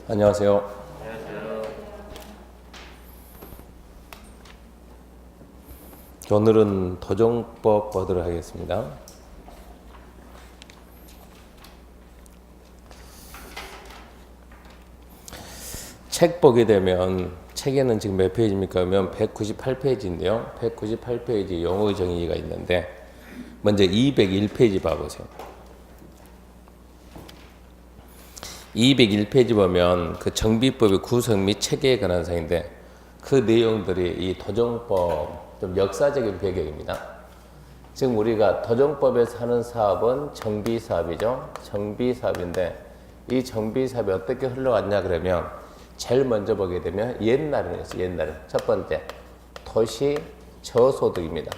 안녕하세요. 오늘은 도정법 보도록 하겠습니다. 책 보게 되면 책에는 지금 몇 페이지입니까? 그러면 198페이지인데요. 198페이지 용어 정의가 있는데 먼저 201페이지 봐보세요. 201페이지 보면 그 정비법의 구성 및 체계에 관한 사항인데 그 내용들이 이 도정법 좀 역사적인 배경입니다. 지금 우리가 도정법에서 하는 사업은 정비사업이죠. 정비사업인데 이 정비사업이 어떻게 흘러왔냐 그러면 제일 먼저 보게 되면 옛날에는 첫 번째 도시 저소득입니다.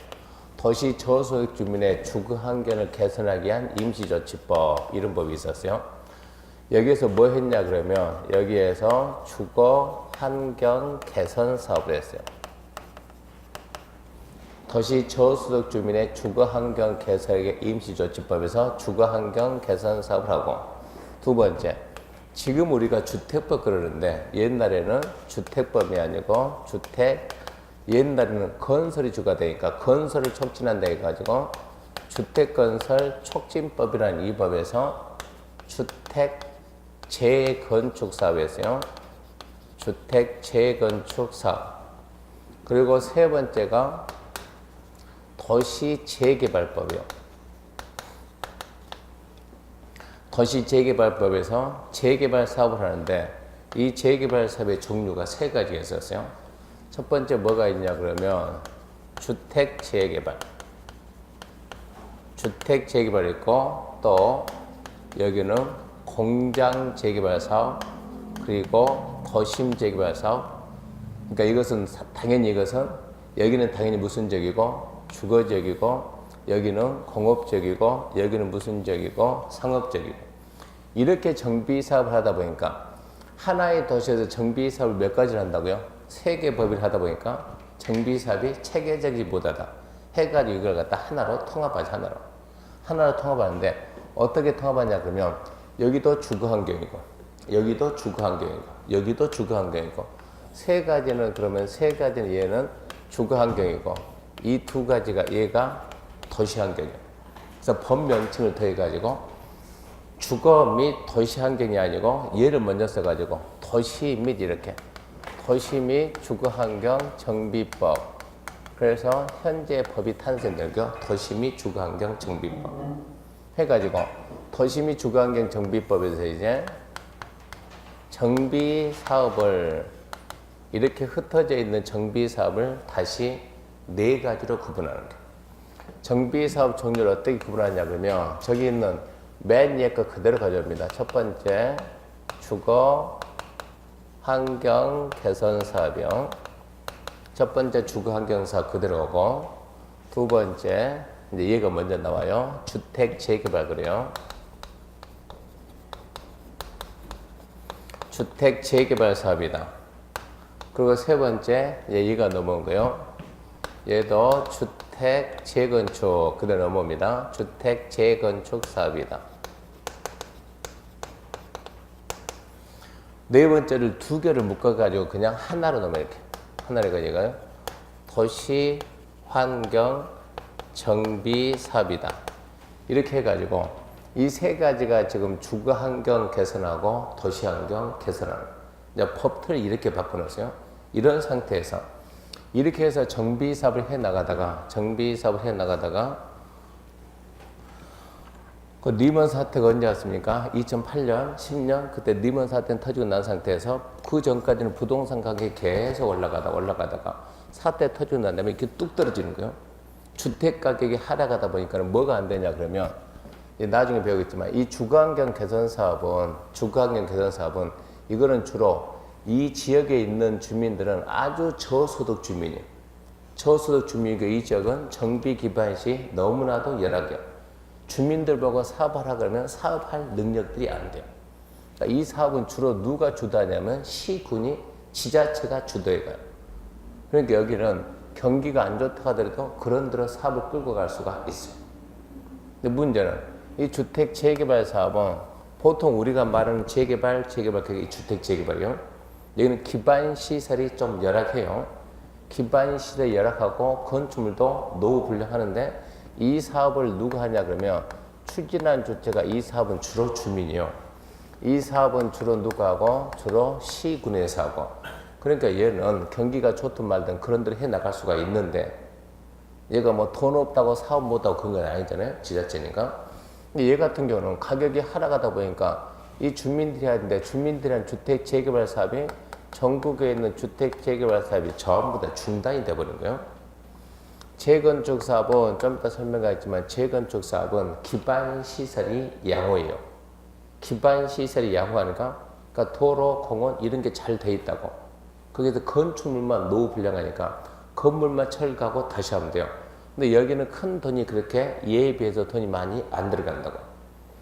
도시 저소득 주민의 주거 환경을 개선하기 위한 임시조치법 이런 법이 있었어요. 여기에서 뭐 했냐 그러면 여기에서 주거 환경 개선 사업을 했어요. 도시 저소득 주민의 주거 환경 개선의 임시조치법에서 주거 환경 개선 사업을 하고, 두 번째 지금 우리가 주택법 그러는데 옛날에는 주택법이 아니고 옛날에는 건설이 주가 되니까 건설을 촉진한다 해가지고 주택건설 촉진법이라는 이 법에서 주택 재건축 사업이었어요. 주택 재건축 사업. 그리고 세 번째가 도시 재개발법이요. 도시 재개발법에서 재개발 사업을 하는데 이 재개발 사업의 종류가 세 가지가 있었어요. 첫 번째 뭐가 있냐 그러면 주택 재개발. 주택 재개발 있고 또 여기는 공장 재개발 사업, 그리고 도심 재개발 사업. 그러니까 이것은 당연히 여기는 당연히 무슨 지역이고 주거 지역이고 여기는 공업 지역이고 여기는 무슨 지역이고 상업 지역이고 이렇게 정비 사업을 하다 보니까 하나의 도시에서 정비 사업을 몇 가지를 한다고요? 세 개 법인을 하다 보니까 정비 사업이 체계적이지 못하다 해가지고 이걸 갖다 하나로 통합하지 하나로 통합하는데 어떻게 통합하냐 그러면 여기도 주거 환경이고 여기도 주거 환경이고 여기도 주거 환경이고 세 가지는 그러면 세 가지는 얘는 주거 환경이고 이 두 가지가 얘가 도시 환경이에요. 그래서 법 명칭을 더해가지고 주거 및 도시 환경이 아니고 얘를 먼저 써가지고 도시 및 이렇게 도시 및 주거 환경 정비법. 그래서 현재 법이 탄생되고 도시 및 주거 환경 정비법 해가지고 도시 및 주거 환경 정비법에서 이제 정비 사업을 이렇게 흩어져 있는 정비 사업을 다시 네 가지로 구분하는 거예요. 정비 사업 종류를 어떻게 구분하냐 그러면 저기 있는 맨 위에 거 그대로 가져옵니다. 첫 번째 주거 환경 개선 사업이요. 첫 번째 주거 환경 사업 그대로 오고, 두 번째 이제 얘가 먼저 나와요. 주택 재개발 그래요. 주택 재개발 사업이다. 그리고 세 번째 얘가 넘어온 거예요. 얘도 주택 재건축 그대로 넘어옵니다. 주택 재건축 사업이다. 네 번째를 두 개를 묶어가지고 그냥 하나로 넘어 이렇게 하나로 가지고요. 도시 환경 정비 사업이다. 이렇게 해가지고 이 세 가지가 지금 주거 환경 개선하고 도시 환경 개선하는 이제 법틀을 이렇게 바꿔놓으세요. 이런 상태에서 이렇게 해서 정비 사업을 해 나가다가 그 리먼 사태가 언제 왔습니까? 2008년, 10년 그때 리먼 사태는 터지고 난 상태에서 그 전까지는 부동산 가격이 계속 올라가다가 사태 터지고 난 다음에 이렇게 뚝 떨어지는 거예요. 주택 가격이 하락하다 보니까 뭐가 안 되냐 그러면 나중에 배우겠지만 이 주거환경 개선 사업은 이거는 주로 이 지역에 있는 주민들은 아주 저소득 주민이에요. 저소득 주민이고 이 지역은 정비 기반시 너무나도 열악해요. 주민들 보고 사업하라 그러면 사업할 능력들이 안 돼요. 그러니까 이 사업은 주로 누가 주도하냐면 시군이 지자체가 주도해가요. 그러니까 여기는 경기가 안 좋다 하더라도 그런 데로 사업을 끌고 갈 수가 있어요. 근데 문제는 이 주택 재개발 사업은 보통 우리가 말하는 재개발, 그게 주택 재개발이요. 여기는 기반 시설이 좀 열악해요. 기반 시설이 열악하고 건축물도 노후 불량하는데 이 사업을 누가 하냐 그러면 추진한 주체가 이 사업은 주로 주민이요. 이 사업은 주로 누가 하고 주로 시군에서 하고 그러니까 얘는 경기가 좋든 말든 그런 데를 해 나갈 수가 있는데 얘가 뭐 돈 없다고 사업 못하고 그런 건 아니잖아요. 지자체니까. 근데 얘 같은 경우는 가격이 하락하다 보니까 이 주민들이 하는데 주민들이란 주택 재개발 사업이 전국에 있는 주택 재개발 사업이 전부 다 중단이 돼버린 거예요. 재건축 사업은 좀 이따 설명하겠지만 재건축 사업은 기반 시설이 양호해요. 기반 시설이 양호하니까 그러니까 도로, 공원 이런 게 잘 돼 있다고. 거기서 건축물만 노후 불량하니까 건물만 철거하고 다시 하면 돼요. 근데 여기는 큰 돈이 그렇게 얘에 비해서 돈이 많이 안 들어간다고.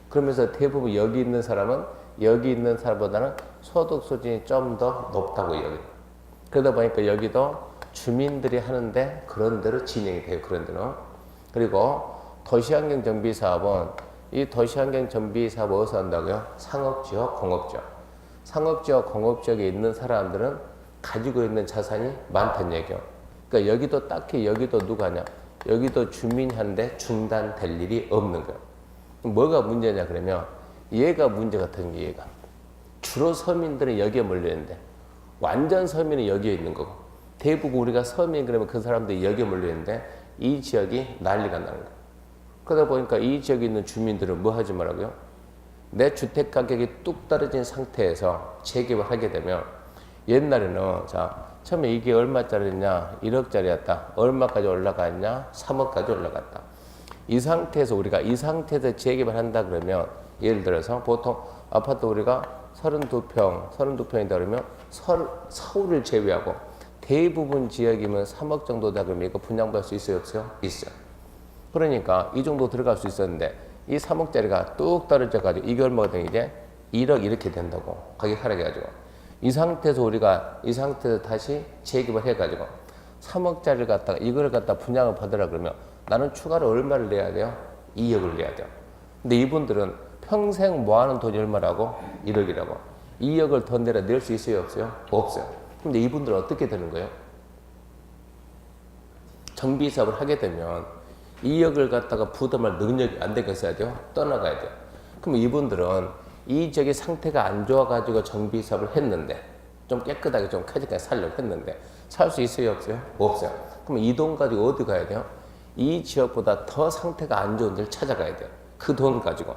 그러면서 대부분 여기 있는 사람은 여기 있는 사람보다는 소득 수준이 좀 더 높다고 여기. 그러다 보니까 여기도 주민들이 하는데 그런 대로 진행이 돼요. 그런 데는. 그리고 도시환경 정비 사업은 이 도시환경 정비 사업 어디서 한다고요? 상업지역, 공업지역. 상업지역, 공업지역에 있는 사람들은 가지고 있는 자산이 많다는 얘기요. 그러니까 여기도 딱히 여기도 누가 하냐? 여기도 주민한데 중단될 일이 없는 거예요. 뭐가 문제냐 그러면 얘가 문제 같은 게 얘가. 주로 서민들은 여기에 몰려있는데 완전 서민은 여기에 있는 거고 대부분 우리가 서민 그러면 그 사람들이 여기에 몰려있는데 이 지역이 난리가 나는 거예요. 그러다 보니까 이 지역에 있는 주민들은 뭐 하지 말라고요? 내 주택 가격이 뚝 떨어진 상태에서 재개발하게 되면 옛날에는 자 처음에 이게 얼마짜리냐 1억짜리였다. 얼마까지 올라갔냐 3억까지 올라갔다. 이 상태에서 우리가 이 상태에서 재개발한다 그러면 예를 들어서 보통 아파트 우리가 32평이다 그러면 서울을 제외하고 대부분 지역이면 3억 정도다 그러면 이거 분양받을 수 있어요 없어요? 있어요. 그러니까 이 정도 들어갈 수 있었는데 이 3억짜리가 뚝 떨어져가지고 이게 얼마가 되면 이제 1억 이렇게 된다고 가격 하락해가지고 이 상태에서 우리가 이 상태에서 다시 재개발 해가지고 3억짜리를 갖다가 이걸 갖다 분양을 받으라 그러면 나는 추가로 얼마를 내야 돼요? 2억을 내야 돼요. 근데 이분들은 평생 모아놓은 돈이 얼마라고? 1억이라고. 2억을 더 내라 낼 수 있어요 없어요? 없어요. 근데 이분들은 어떻게 되는 거예요? 정비 사업을 하게 되면 2억을 갖다가 부담할 능력이 안 되게 써야 돼요. 떠나가야 돼요. 그럼 이분들은 이 지역의 상태가 안 좋아가지고 정비 사업을 했는데 좀 깨끗하게 좀 쾌적하게 살려고 했는데 살 수 있어요 없어요? 없어요. 그럼 이 돈 가지고 어디 가야 돼요? 이 지역보다 더 상태가 안 좋은 데를 찾아가야 돼요. 그 돈 가지고.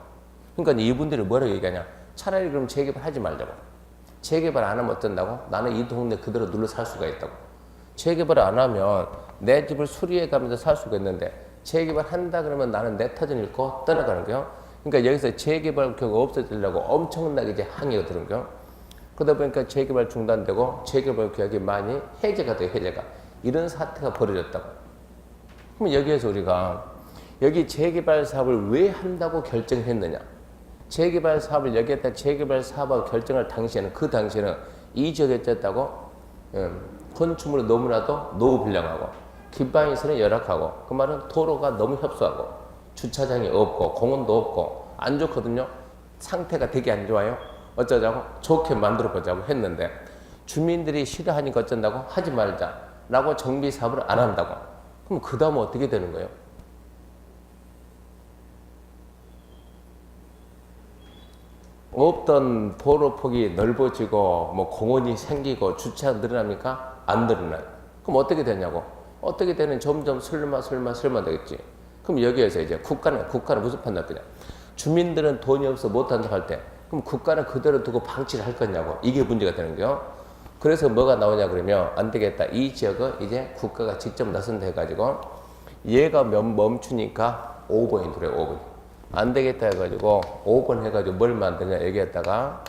그러니까 이분들이 뭐라고 얘기하냐? 차라리 그럼 재개발 하지 말자고. 재개발 안 하면 어쩐다고? 나는 이 동네 그대로 눌러 살 수가 있다고. 재개발 안 하면 내 집을 수리해 가면서 살 수가 있는데 재개발 한다 그러면 나는 내 터전 잃고 떠나가는 거예요. 그러니까 여기서 재개발 결과 없어지려고 엄청나게 이제 항의가 들은 거예요. 그러다 보니까 재개발 중단되고 재개발 계획이 많이 해제가 돼요. 해제가. 이런 사태가 벌어졌다고. 그럼 여기에서 우리가 여기 재개발 사업을 왜 한다고 결정했느냐? 재개발 사업을 여기에다 재개발 사업을 결정할 당시에는 그 당시에는 이 지역에 쪘다고 건축물이 너무나도 노후 불량하고 기반시설은 열악하고 그 말은 도로가 너무 협소하고 주차장이 없고 공원도 없고 안 좋거든요. 상태가 되게 안 좋아요. 어쩌자고 좋게 만들어 보자고 했는데 주민들이 싫어하니까 어쩐다고 하지 말자라고 정비 사업을 안 한다고. 그럼 그 다음은 어떻게 되는 거예요? 없던 도로폭이 넓어지고 뭐 공원이 생기고 주차가 늘어납니까? 안 늘어나요. 그럼 어떻게 되냐고. 어떻게 되는 점점 설마 되겠지. 그럼 여기에서 이제 국가는 무슨 판단 거냐. 주민들은 돈이 없어 못한다고 할 때 그럼 국가는 그대로 두고 방치를 할 거냐고. 이게 문제가 되는 거예요. 그래서 뭐가 나오냐 그러면 안 되겠다. 이 지역은 이제 국가가 직접 나선다 해가지고 얘가 멈추니까 5번이 들어요. 5번. 안 되겠다 해가지고 5번 해가지고 뭘 만드냐 여기에다가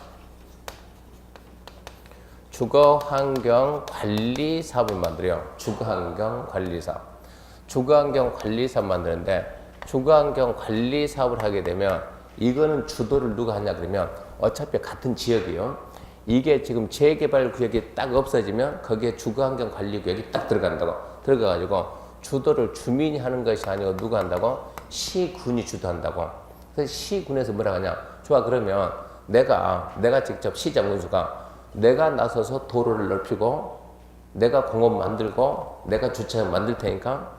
주거환경관리 사업을 만들어요. 주거환경관리 사업. 주거환경관리 사업 만드는데 주거환경관리 사업을 하게 되면 이거는 주도를 누가 하냐 그러면 어차피 같은 지역이요. 이게 지금 재개발 구역이 딱 없어지면 거기에 주거환경관리 구역이 딱 들어간다고. 들어가가지고 주도를 주민이 하는 것이 아니고 누가 한다고? 시군이 주도한다고. 그래서 시군에서 뭐라 하냐? 좋아 그러면 내가 직접 시장 운수가 내가 나서서 도로를 넓히고 내가 공원 만들고 내가 주차장 만들 테니까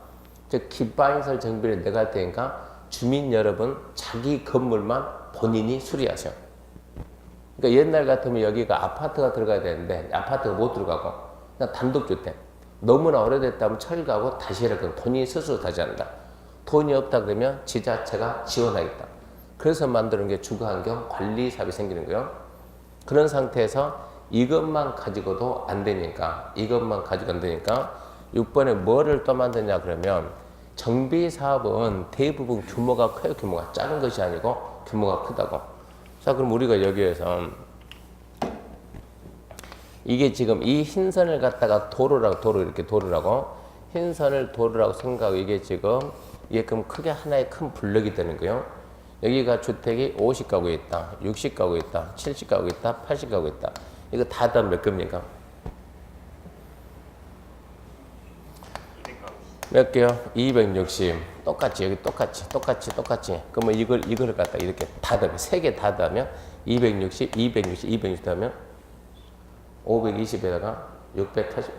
즉 기반시설 정비를 내가 할 테니까 주민 여러분 자기 건물만 본인이 수리하세요. 그러니까 옛날 같으면 여기가 아파트가 들어가야 되는데 아파트가 못 들어가고 그냥 단독주택 너무나 오래됐다면 철거하고 다시 해라 그러면 본인이 스스로 다시 한다. 돈이 없다 그러면 지자체가 지원하겠다. 그래서 만드는 게 주거환경 관리 사업이 생기는 거예요. 그런 상태에서 이것만 가지고도 안 되니까 6번에 뭐를 또 만드냐 그러면 정비 사업은 대부분 규모가 커요. 규모가 작은 것이 아니고 규모가 크다고. 자 그럼 우리가 여기에서 이게 지금 이 흰선을 갖다가 도로 이렇게 도로라고 흰선을 도로라고 생각하고 이게 그럼 크게 하나의 큰 블럭이 되는 거예요. 여기가 주택이 50가구 있다, 60가구 있다, 70가구 있다, 80가구 있다. 이거 다 몇 겁니까? 몇 개요? 260. 똑같이 여기 똑같이. 그러면 이걸 갖다 이렇게 다 더하면 세 개 다 더하면 260 더하면 520에다가 680,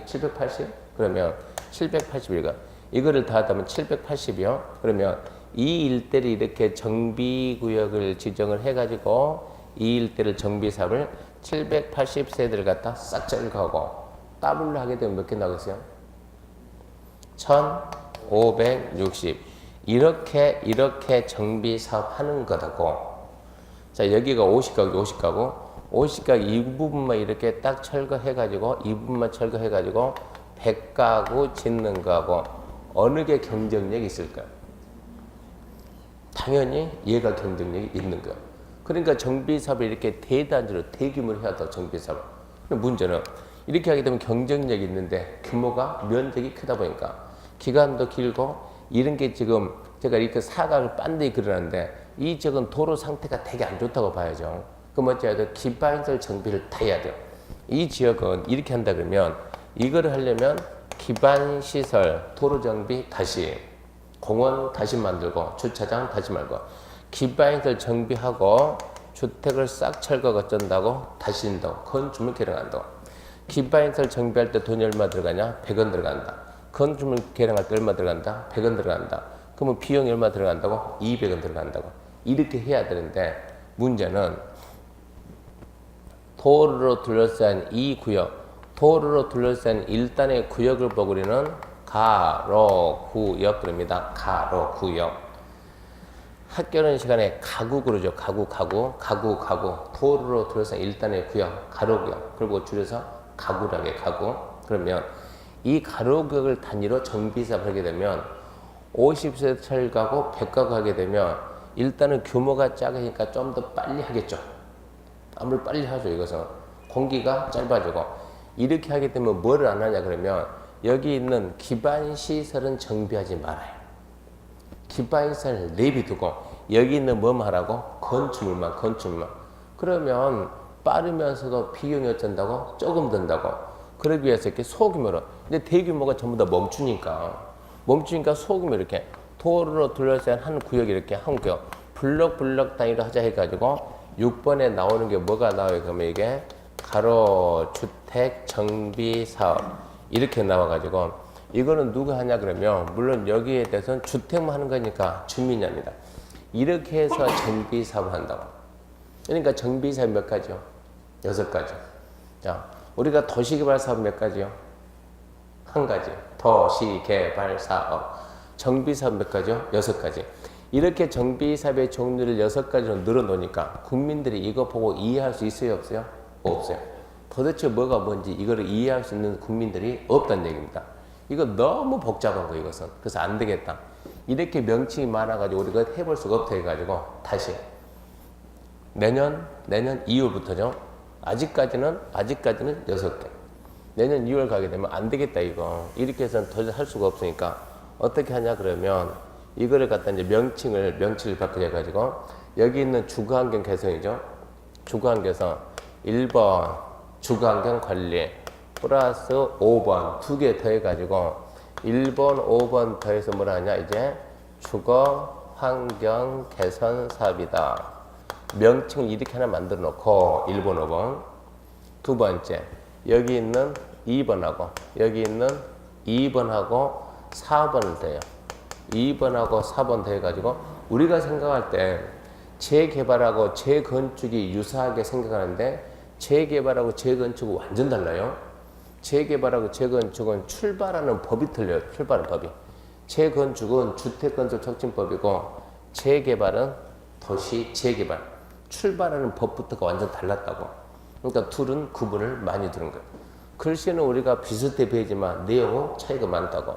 780 그러면 781가 이거를 다 더하면 780이요. 그러면 이 일대를 이렇게 정비구역을 지정을 해가지고 이 일대를 정비사업을 780세대를 갖다 싹 철거하고 더블로 하게 되면 몇 개 나겠어요? 1560 이렇게 정비사업 하는 거다고. 자 여기가 50가구 이 부분만 이렇게 딱 철거해가지고 이 부분만 철거해가지고 100가구 짓는 거하고 어느 게 경쟁력이 있을까요? 당연히 얘가 경쟁력이 있는 거예요. 그러니까 정비사업을 이렇게 대단지로 대규모로 해야 돼. 정비사업. 문제는 이렇게 하게 되면 경쟁력이 있는데 규모가 면적이 크다 보니까 기간도 길고 이런 게 지금 제가 이렇게 사각을 빤데기 그러는데 이 지역은 도로 상태가 되게 안 좋다고 봐야죠. 그럼 어찌 해야 돼? 기반시설 정비를 다 해야 돼요. 이 지역은 이렇게 한다 그러면 이거를 하려면 기반시설 도로 정비 다시 공원 다시 만들고 주차장 다시 말고 기반시설 정비하고 주택을 싹 철거가 어쩐다고 다시 한다고 건축물 개량한다고. 기반시설 정비할 때 돈이 얼마 들어가냐? 100원 들어간다. 건축물 개량할 때 얼마 들어간다? 100원 들어간다. 그러면 비용이 얼마 들어간다고? 200원 들어간다고. 이렇게 해야 되는데 문제는 도로로 둘러싼 이 구역, 도로로 둘러싼 일단의 구역을 보고 우리는 가로구역 그럽니다. 가로구역. 학교는 시간에 가구 그러죠. 가구. 도로로 둘러싼 일단의 구역, 가로구역. 그리고 줄여서 가구라게 가구. 그러면 이 가로구역을 단위로 정비사업을 하게 되면 50세 철가구, 100가구 하게 되면 일단은 규모가 작으니까 좀 더 빨리 하겠죠. 아무리 빨리 하죠. 이것은 공기가 짧아지고 이렇게 하게 되면 뭐를 안 하냐 그러면 여기 있는 기반시설은 정비하지 말아요. 기반시설 내비두고 여기 있는 뭐만 하라고? 건축물만. 그러면 빠르면서도 비용이 어쩐다고? 조금 든다고. 그러기 위해서 이렇게 소규모로. 근데 대규모가 전부 다 멈추니까 소규모 이렇게 도로로 둘러싼 한 구역 이렇게 한 구역 블럭 단위로 하자 해가지고 6번에 나오는 게 뭐가 나와요? 그러면 이게 가로주택 정비사업 이렇게 나와가지고 이거는 누가 하냐 그러면 물론 여기에 대해서는 주택만 하는 거니까 주민이 합니다. 이렇게 해서 정비사업을 한다고. 그러니까 정비사업 몇 가지요? 6가지. 자, 우리가 도시개발사업 몇 가지요? 한 가지. 도시개발사업. 정비사업 몇 가지요? 6가지. 이렇게 정비사업의 종류를 6가지로 늘어놓으니까 국민들이 이거 보고 이해할 수 있어요? 없어요? 없어요. 도대체 뭐가 뭔지 이거를 이해할 수 있는 국민들이 없다는 얘기입니다. 이거 너무 복잡한 거예요, 이것은. 그래서 안 되겠다. 이렇게 명칭이 많아가지고 우리가 해볼 수가 없다 해가지고 다시 내년 2월부터죠. 아직까지는 6개. 내년 2월 가게 되면 안 되겠다, 이거. 이렇게 해서는 더 할 수가 없으니까 어떻게 하냐 그러면 이거를 갖다 이제 명칭을 바꾸자 해가지고 여기 있는 주거환경 개선이죠. 주거환경 개선 1번 주거환경 관리 플러스 5번 2개 더해가지고 1번 5번 더해서 뭐라 하냐 이제 주거환경 개선 사업이다. 명칭을 이렇게 하나 만들어 놓고 1번, 5번. 두 번째, 여기 있는 2번하고 여기 있는 2번하고 4번을 더해요. 2번하고 4번 더해가지고 우리가 생각할 때 재개발하고 재건축이 유사하게 생각하는데 재개발하고 재건축은 완전 달라요. 재개발하고 재건축은 출발하는 법이 틀려요. 출발하는 법이. 재건축은 주택건설촉진법이고 재개발은 도시 재개발. 출발하는 법부터가 완전 달랐다고. 그러니까 둘은 구분을 많이 두는 거예요. 글씨는 우리가 비슷해 보이지만 내용은 차이가 많다고.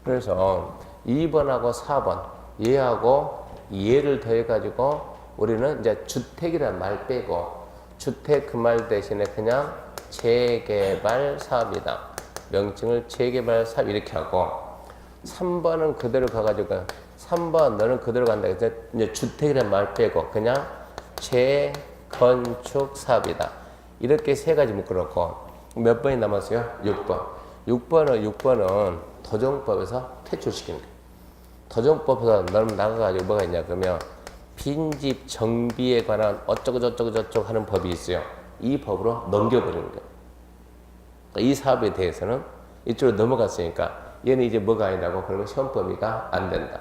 그래서 2번하고 4번 얘하고 얘를 더해가지고 우리는 이제 주택이라는 말 빼고 주택 그 말 대신에 그냥 재개발 사업이다. 명칭을 재개발 사업 이렇게 하고 3번은 그대로 가가지고 3번 너는 그대로 간다. 이제 주택이라는 말 빼고 그냥 재건축 사업이다. 이렇게 세 가지 묶어놓고 몇 번이 남았어요? 6번. 6번은 도정법에서 퇴출시키는 거예요. 도정법에서 너는 나가가지고 뭐가 있냐 그러면 빈집 정비에 관한 어쩌고 저쩌고 하는 법이 있어요. 이 법으로 넘겨버리는 거예요. 그러니까 이 사업에 대해서는 이쪽으로 넘어갔으니까 얘는 이제 뭐가 아니라고 그러면 시험 범위가 안 된다.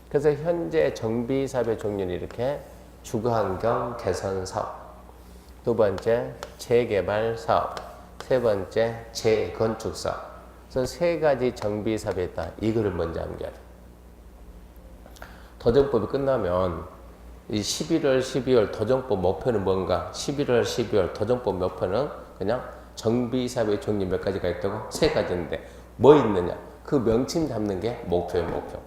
그래서 현재 정비 사업의 종류는 이렇게 주거환경 개선 사업, 두 번째 재개발 사업, 세 번째 재건축 사업. 그래서 세 가지 정비 사업이 있다. 이거를 먼저 암기하자. 도정법이 끝나면 이 11월, 12월 도정법 목표는 뭔가? 11월, 12월 도정법 목표는 그냥 정비 사업의 종류 몇 가지가 있다고? 세 가지인데 뭐 있느냐? 그 명칭 잡는 게 목표예요, 목표.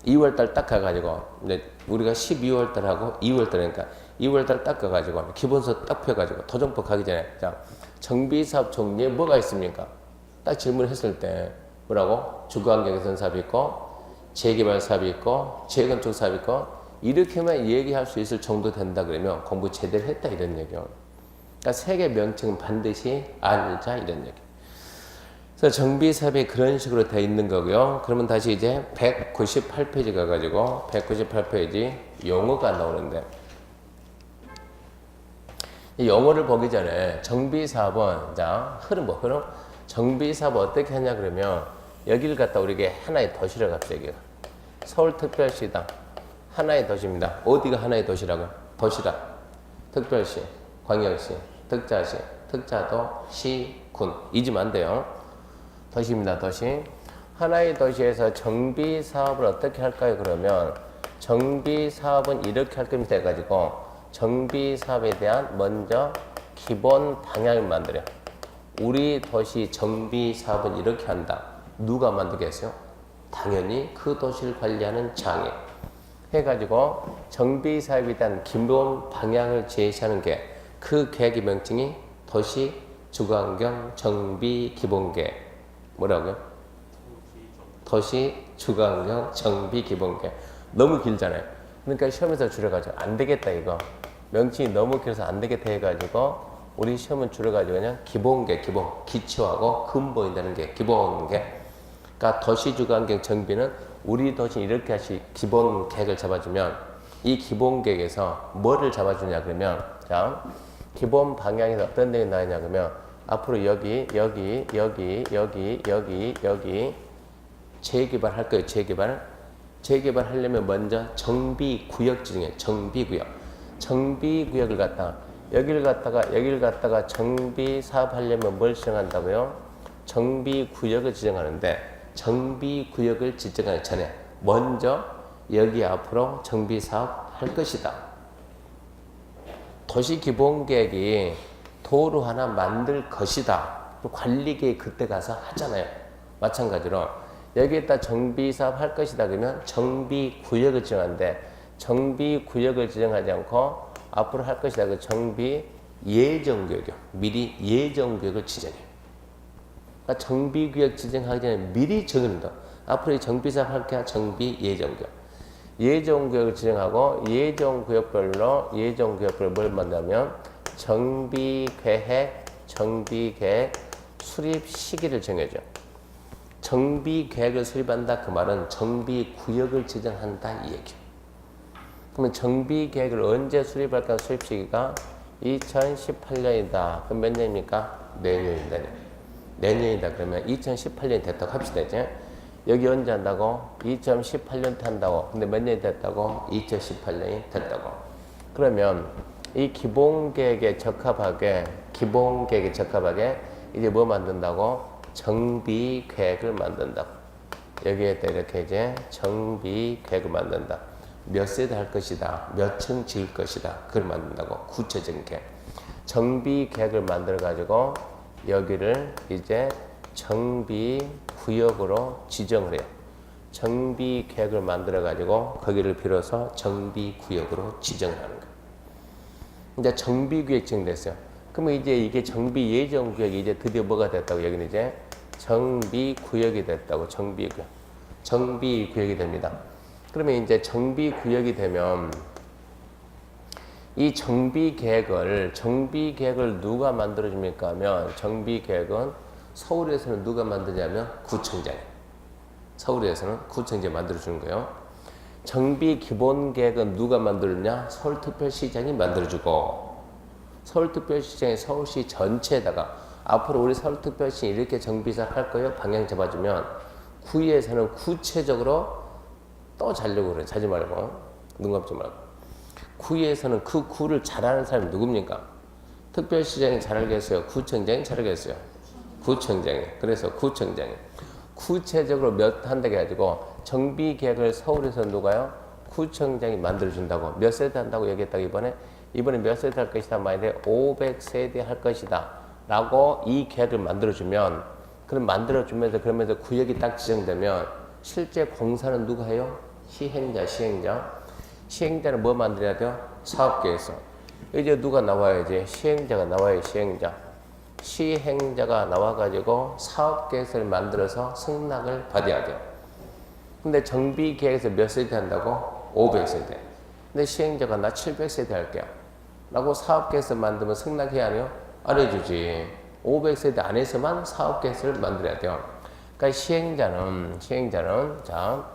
2월달 딱 가가지고 이제 우리가 12월달 하고 2월달 그러니까 2월달 딱 가가지고 기본서 딱 펴가지고 도정법 가기 전에 자 정비 사업 종류에 뭐가 있습니까? 딱 질문했을 때 뭐라고? 주거환경 개선 사업이 있고 재개발 사업이 있고 재건축 사업이 있고 이렇게만 얘기할 수 있을 정도 된다 그러면 공부 제대로 했다 이런 얘기요. 그러니까 세 개 명칭은 반드시 알자 이런 얘기. 그래서 정비 사업이 그런 식으로 돼 있는 거고요. 그러면 다시 이제 198페이지 가가지고 198페이지 용어가 나오는데 이 용어를 보기 전에 정비 사업은 자 흐름 정비 사업 어떻게 하냐 그러면 여기를 갖다 우리에게 하나의 도시를 갑자기 서울특별시다. 하나의 도시입니다. 어디가 하나의 도시라고요? 도시다. 특별시, 광역시, 특자시, 특자도, 시, 군. 잊으면 안 돼요. 도시입니다. 도시. 하나의 도시에서 정비 사업을 어떻게 할까요? 그러면 정비 사업은 이렇게 할 겁니다. 해가지고 정비 사업에 대한 먼저 기본 방향을 만들어요. 우리 도시 정비 사업은 이렇게 한다. 누가 만들겠어요? 당연히 그 도시를 관리하는 장애. 해가지고 정비 사업에 대한 기본 방향을 제시하는 게 그 계획의 명칭이 도시 주거환경 정비 기본계획. 뭐라고요? 도시 주거환경 정비 기본계획. 너무 길잖아요. 그러니까 시험에서 줄여가지고 안 되겠다 이거. 명칭이 너무 길어서 안 되겠다 해가지고 우리 시험은 줄여가지고 그냥 기본계획, 기초하고 근본이라는 게 기본계획. 그러니까 도시 주거환경 정비는 우리 도시 이렇게 하시 기본 계획을 잡아주면 이 기본 계획에서 뭐를 잡아주냐 그러면 자 기본 방향에서 어떤 내용이 나오냐 그러면 앞으로 여기 재개발 할 거예요. 재개발 하려면 먼저 정비 구역 지정해. 정비 구역을 갖다가 여기를 갖다가 정비 사업 하려면 뭘 지정한다고요? 정비 구역을 지정하는데 정비 구역을 지정하기 전에 먼저 여기 앞으로 정비 사업 할 것이다. 도시기본계획이 도로 하나 만들 것이다. 관리계획 그때 가서 하잖아요. 마찬가지로 여기에다 정비 사업 할 것이다 그러면 정비 구역을 지정하는데 정비 구역을 지정하지 않고 앞으로 할 것이다. 그 정비 예정구역이요. 미리 예정구역을 지정해요. 그러니까 정비구역 지정하기 전에 미리 정해놓는다. 앞으로 이 정비사업 할게 정비 예정구역. 예정구역을 지정하고 예정구역별로 뭘 만나면 정비계획 수립 시기를 정해줘. 정비계획을 수립한다 그 말은 정비구역을 지정한다 이 얘기예요. 그러면 정비 계획을 언제 수립할까? 수립 시기가 2018년이다. 그럼 몇 년입니까? 내년이다. 내년이다. 그러면 2018년이 됐다고 합시다. 이제 여기 언제 한다고? 2018년 때 한다고. 근데 몇 년이 됐다고? 2018년이 됐다고. 그러면 이 기본 계획에 적합하게 이제 뭐 만든다고? 정비 계획을 만든다고. 여기에다 이렇게 이제 정비 계획을 만든다. 몇 세대 할 것이다. 몇 층 지을 것이다. 그걸 만든다고. 구체적인 계획. 정비 계획을 만들어 가지고 여기를 이제 정비 구역으로 지정을 해요. 정비 계획을 만들어 가지고 거기를 빌어서 정비 구역으로 지정을 하는 거예요. 이제 정비 구역 지정됐어요. 그러면 이제 이게 정비 예정 구역이 이제 드디어 뭐가 됐다고? 여기는 이제 정비 구역이 됐다고. 정비 구역. 정비 구역이 됩니다. 그러면 이제 정비 구역이 되면 이 정비 계획을 누가 만들어줍니까? 하면 정비 계획은 서울에서는 누가 만드냐면 구청장이. 서울에서는 구청장이 만들어주는 거예요. 정비 기본 계획은 누가 만들었냐? 서울특별시장이 만들어주고, 서울특별시장이 서울시 전체에다가 앞으로 우리 서울특별시 이렇게 정비사 할 거예요. 방향 잡아주면 구에서는 구체적으로 또 자려고 그래. 자지 말고. 눈 감지 말고. 구에서는 그 구를 잘하는 사람이 누굽니까? 특별시장이 잘하겠어요? 구청장이 잘하겠어요? 구청장이. 그래서 구청장이. 구체적으로 몇 한다고 해가지고 정비 계획을 서울에서 누가요? 구청장이 만들어준다고. 몇 세대 한다고 얘기했다고 이번에 몇 세대 할 것이다. 만약에 500세대 할 것이다. 라고 이 계획을 만들어주면, 그럼 만들어주면서 그러면서 구역이 딱 지정되면 실제 공사는 누가 해요? 시행자. 시행자는 뭐 만들어야 돼요? 사업계획서. 이제 누가 나와야지? 시행자가 나와요. 시행자가 나와가지고 사업계획서를 만들어서 승낙을 받아야 돼요. 근데 정비계획에서 몇 세대 한다고? 500세대. 근데 시행자가 나 700세대 할게요. 라고 사업계획서 만들면 승낙해야 하네요? 안 해주지. 500세대 안에서만 사업계획서를 만들어야 돼요. 그러니까 시행자는 자,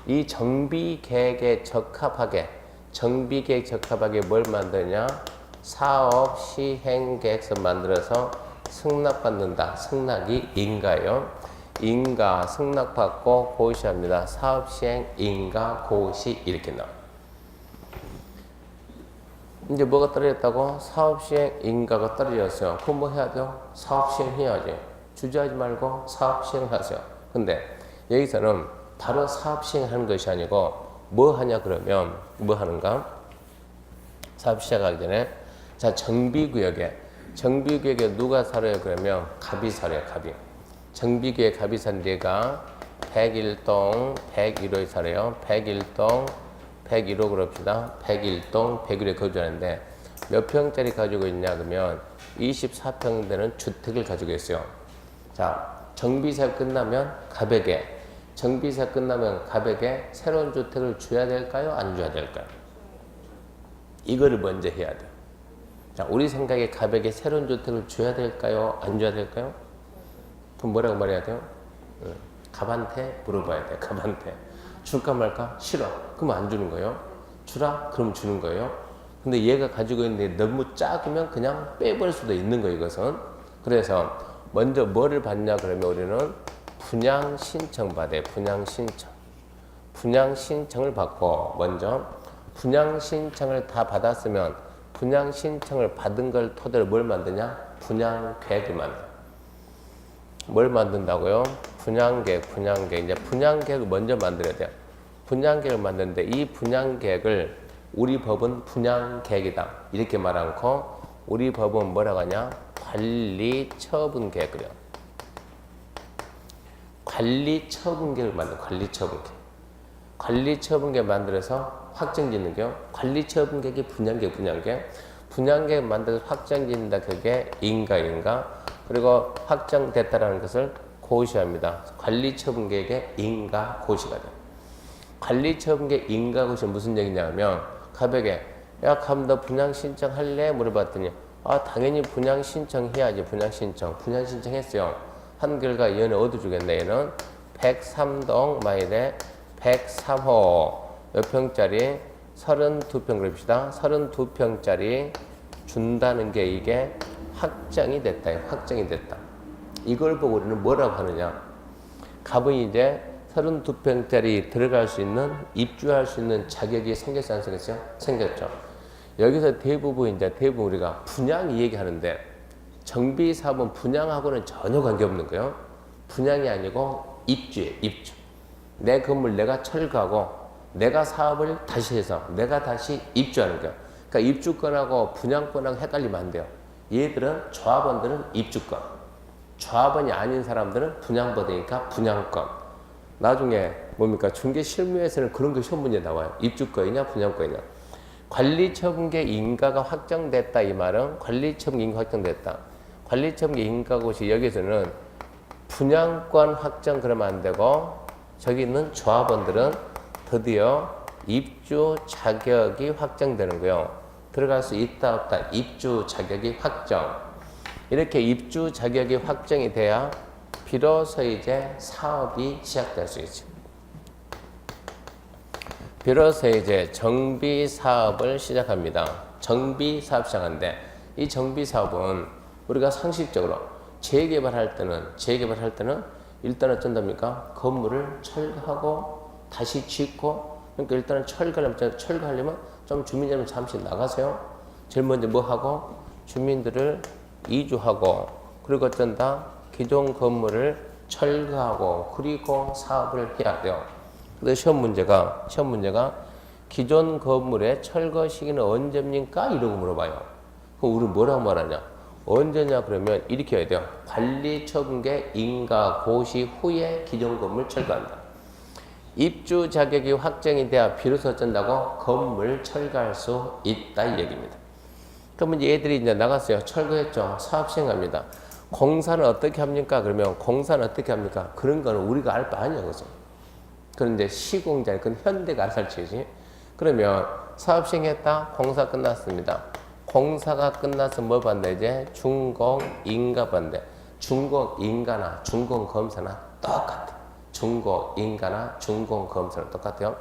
이 정비계획에 적합하게 뭘 만드냐? 사업 시행계획서 만들어서 승낙받는다. 승낙이 인가요. 인가 승낙받고 고시합니다. 사업시행 인가 고시 이렇게 나와. 이제 뭐가 떨어졌다고? 사업시행 인가가 떨어졌어요. 그럼 뭐 해야 돼요? 사업시행 해야지. 주저하지 말고 사업시행 하세요. 근데 여기서는 바로 사업시행 하는 것이 아니고 뭐 하냐 그러면 뭐 하는가? 사업 시작하기 전에 자 정비구역에 누가 살아요 그러면 갑이 살아요. 갑이. 정비구역에 갑이 산 데가 101동 101호에 살아요. 101동 101호 그럽시다. 101동 101호에 거주하는데 몇 평짜리 가지고 있냐 그러면 24평 되는 주택을 가지고 있어요. 자 정비사 끝나면 갑에게 새로운 주택을 줘야 될까요? 안 줘야 될까요? 이거를 먼저 해야 돼요. 자, 우리 생각에 갑에게 새로운 주택을 줘야 될까요? 안 줘야 될까요? 그럼 뭐라고 말해야 돼요? 갑한테 물어봐야 돼. 갑한테. 줄까 말까? 싫어. 그럼 안 주는 거예요. 주라? 그럼 주는 거예요. 근데 얘가 가지고 있는데 너무 작으면 그냥 빼버릴 수도 있는 거예요, 이것은. 그래서 먼저 뭐를 받냐 그러면 우리는 분양 신청 받아요. 분양 신청을 받고 먼저 분양 신청을 다 받았으면 분양 신청을 받은 걸 토대로 뭘 만드냐? 분양 계획을 만들어. 뭘 만든다고요? 분양 계획. 이제 분양 계획을 먼저 만들어야 돼요. 분양 계획을 만드는데 이 분양 계획을 우리 법은 분양 계획이다. 이렇게 말 않고 우리 법은 뭐라고 하냐? 관리 처분 계획을 해요. 관리 처분 계획을 만들어. 관리 처분 계획 만들어서 확정 짓는 게요. 관리 처분 계획이 분양 계획 만들어서 확정 짓는다. 그게 인가. 그리고 확정됐다라는 것을 고시합니다. 관리 처분 계획의 인가 고시가 돼요. 관리 처분 계획 인가 고시는 무슨 얘기냐면 갑에게 야, 감 너 분양 신청할래? 물어봤더니 당연히 분양 신청해야지. 분양 신청했어요. 한 결과 얘는 어디 주겠네. 얘는 103동 마일에 103호 몇 평짜리 32평 그럽시다. 32평짜리 준다는 게 이게 확정이 됐다. 확정이 됐다. 이걸 보고 우리는 뭐라고 하느냐. 갑은 이제 32평짜리 들어갈 수 있는, 입주할 수 있는 자격이 생겼지 안 생겼죠? 생겼죠. 여기서 대부분 우리가 분양 이 얘기 하는데, 정비 사업은 분양하고는 전혀 관계없는 거예요. 분양이 아니고 입주예요, 입주. 내 건물 내가 철거하고, 내가 사업을 다시 해서, 내가 다시 입주하는 거예요. 그러니까 입주권하고 분양권하고 헷갈리면 안 돼요. 얘들은, 조합원들은 입주권. 조합원이 아닌 사람들은 분양받으니까 분양권. 나중에 뭡니까? 중개 실무에서는 그런 게 시험 문제 나와요. 입주권이냐 분양권이냐. 관리처분계 인가가 확정됐다 이 말은 관리처분계 인가 확정됐다. 관리처분계 인가 곳이 여기서는 분양권 확정 그러면 안 되고 저기 있는 조합원들은 드디어 입주 자격이 확정되는 거예요. 들어갈 수 있다 없다 입주 자격이 확정. 이렇게 입주 자격이 확정이 돼야 비로소 이제 사업이 시작될 수 있죠. 비로소 이제 정비 사업을 시작합니다. 정비 사업 시작하는데 이 정비 사업은 우리가 상식적으로 재개발할 때는 일단 어쩐답니까? 건물을 철거하고 다시 짓고 그러니까 일단은 철거하려면 좀 주민들은 잠시 나가세요. 제일 먼저 뭐 하고 주민들을 이주하고 그리고 어쩐다 기존 건물을 철거하고 그리고 사업을 해야 돼요. 근데 시험 문제가 기존 건물의 철거 시기는 언제입니까? 이러고 물어봐요. 그럼 우리 뭐라고 말하냐? 언제냐 그러면 이렇게 해야 돼요. 관리처분계 인가 고시 후에 기존 건물 철거한다. 입주 자격이 확정이 돼야 비로소 어쩐다고 건물 철거할 수 있다 이 얘기입니다. 그러면 얘들이 이제 나갔어요. 철거했죠. 사업 시행합니다. 공사는 어떻게 합니까? 그러면 공사는 어떻게 합니까? 그런 거는 우리가 알 바 아니야, 그죠? 그런데 시공자, 그건 현대가 알아서 치지. 그러면 사업 시행했다. 공사 끝났습니다. 공사가 끝나서 뭐 받나 이제 준공인가 받는데 준공인가나 준공검사나 똑같아. 준공인가나 준공검사는 똑같아요.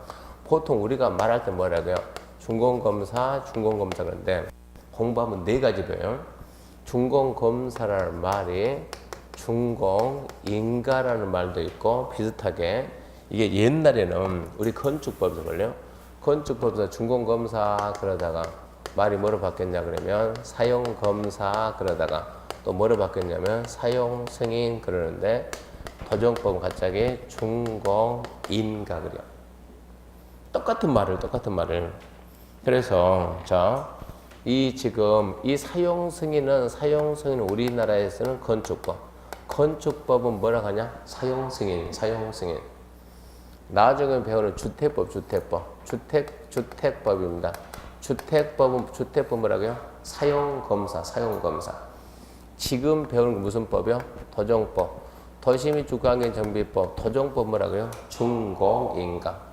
보통 우리가 말할 때 뭐라고요? 준공검사, 준공검사 그런데 공부하면 4가지 배워요. 준공검사라는 말이 준공인가라는 말도 있고 비슷하게 이게 옛날에는 우리 건축법에서 걸려요. 건축법에서 준공검사 그러다가 말이 뭐로 바뀌었냐 그러면 사용검사 그러다가 또 뭐로 바뀌었냐면 사용승인 그러는데 도정법은 갑자기 준공인가 그래요. 똑같은 말을. 그래서 자, 지금 이 사용승인은 우리나라에서는 건축법은 뭐라고 하냐? 사용승인. 나중에 배우는 주택법입니다. 주택법 뭐라고요? 사용검사. 지금 배우는 건 무슨 법이요? 도정법. 도시및 주거환경 정비법. 도정법 뭐라고요? 준공인가.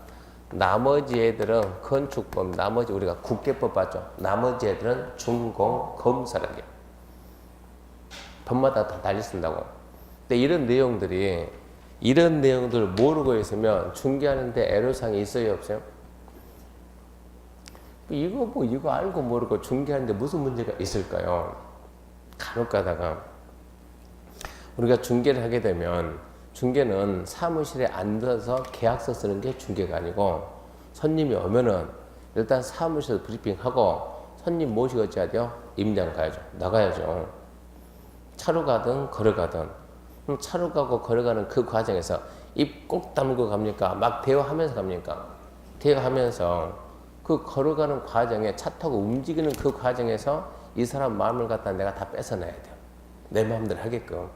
나머지 애들은 건축법, 나머지 우리가 국계법 봤죠? 나머지 애들은 준공검사라고 해요. 법마다 다 달리 쓴다고. 근데 이런 내용들을 모르고 있으면 중개하는데 애로사항이 있어요, 없어요? 이거 알고 모르고 중개하는데 무슨 문제가 있을까요? 간혹 가다가 우리가 중개를 하게 되면 중개는 사무실에 앉아서 계약서 쓰는 게 중개가 아니고 손님이 오면은 일단 사무실에서 브리핑하고 손님 모시고 어찌해야 돼요? 임장 가야죠. 나가야죠. 차로 가든 걸어가든 차로 가고 걸어가는 그 과정에서 입 꼭 다물고 갑니까? 막 대화하면서 갑니까? 대화하면서 그 걸어가는 과정에 차 타고 움직이는 그 과정에서 이 사람 마음을 갖다 내가 다 뺏어내야 돼요. 내 마음대로 하게끔.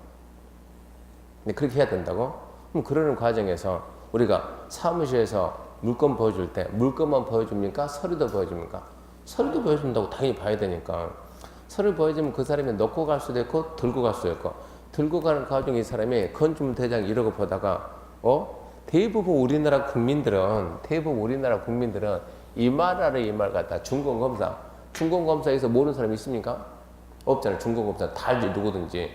근데 그렇게 해야 된다고? 그럼 그러는 과정에서 우리가 사무실에서 물건 보여줄 때 물건만 보여줍니까? 서류도 보여줍니까? 서류도 보여준다고 당연히 봐야 되니까. 서류 보여주면 그 사람이 놓고 갈 수도 있고 들고 갈 수도 있고 들고 가는 과정에 이 사람이 건축물 대장 이러고 보다가 대부분 우리나라 국민들은 이 말 아래 이 말 갖다 준공검사에서 모르는 사람이 있습니까? 없잖아요. 준공검사 다 알지 누구든지.